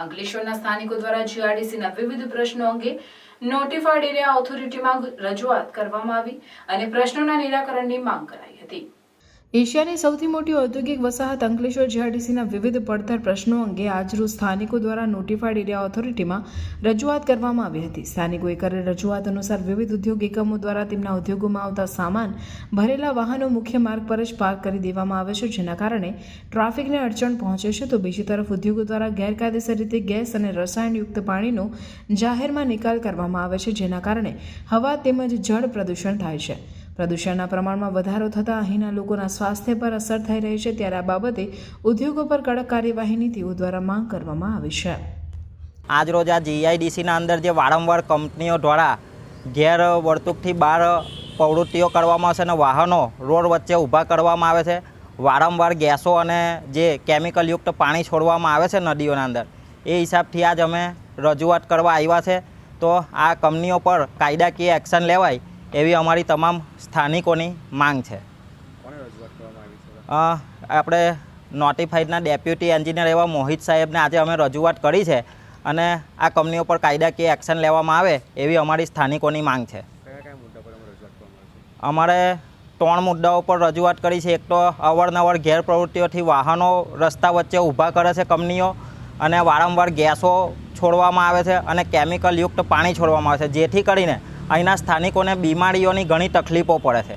અંકલેશ્વરના સ્થાનિકો દ્વારા જીઆરડીસીના વિવિધ પ્રશ્નો અંગે નોટિફાઈડ એરિયા ઓથોરિટીમાં રજૂઆત કરવામાં આવી અને પ્રશ્નોના નિરાકરણની માંગ કરાઈ હતી। એશિયાની સૌથી મોટી ઔદ્યોગિક વસાહત અંકલેશ્વર જીઆરડીસીના વિવિધ પડતર પ્રશ્નો અંગે આજરોજ સ્થાનિકો દ્વારા નોટિફાઈડ એરિયા ઓથોરિટીમાં રજૂઆત કરવામાં આવી હતી। સ્થાનિકોએ કરેલ રજૂઆત અનુસાર વિવિધ ઉદ્યોગ એકમો દ્વારા તેમના ઉદ્યોગોમાં આવતા સામાન ભરેલા વાહનો મુખ્ય માર્ગ પર જ પાર્ક કરી દેવામાં આવે છે, જેના કારણે ટ્રાફિકને અડચણ પહોંચે છે। તો બીજી તરફ ઉદ્યોગો દ્વારા ગેરકાયદેસર રીતે ગેસ અને રસાયણયુક્ત પાણીનો જાહેરમાં નિકાલ કરવામાં આવે છે, જેના કારણે હવા તેમજ જળ પ્રદૂષણ થાય છે। પ્રદૂષણના પ્રમાણમાં વધારો થતાં અહીંના લોકોના સ્વાસ્થ્ય પર અસર થઈ રહી છે, ત્યારે આ બાબતે ઉદ્યોગો પર કડક કાર્યવાહીની તેઓ દ્વારા માંગ કરવામાં આવી છે। આજરોજ આ જીઆઈડીસીના અંદર જે વારંવાર કંપનીઓ દ્વારા ગેર વર્તુકથી બહાર પ્રવૃત્તિઓ કરવામાં આવે છે અને વાહનો રોડ વચ્ચે ઊભા કરવામાં આવે છે, વારંવાર ગેસો અને જે કેમિકલયુક્ત પાણી છોડવામાં આવે છે નદીઓના અંદર, એ હિસાબથી આજ અમે રજૂઆત કરવા આવ્યા છે। તો આ કંપનીઓ પર કાયદાકીય એક્શન લેવાય એવી અમારી તમામ સ્થાનિકોની માંગ છે। આપણે નોટિફાઈડના ડેપ્યુટી એન્જિનિયર એવા મોહિત સાહેબને આજે અમે રજૂઆત કરી છે અને આ કંપનીઓ પર કાયદાકીય એક્શન લેવામાં આવે એવી અમારી સ્થાનિકોની માંગ છે। અમારે 3 મુદ્દાઓ પર રજૂઆત કરી છે। એક તો અવારનવાર ગેરપ્રવૃત્તિઓથી વાહનો રસ્તા વચ્ચે ઊભા કરે છે કંપનીઓ અને વારંવાર ગેસો છોડવામાં આવે છે અને કેમિકલયુક્ત પાણી છોડવામાં આવે છે, જેથી કરીને અહીંના સ્થાનિકોને બીમારીઓની ઘણી તકલીફો પડે છે।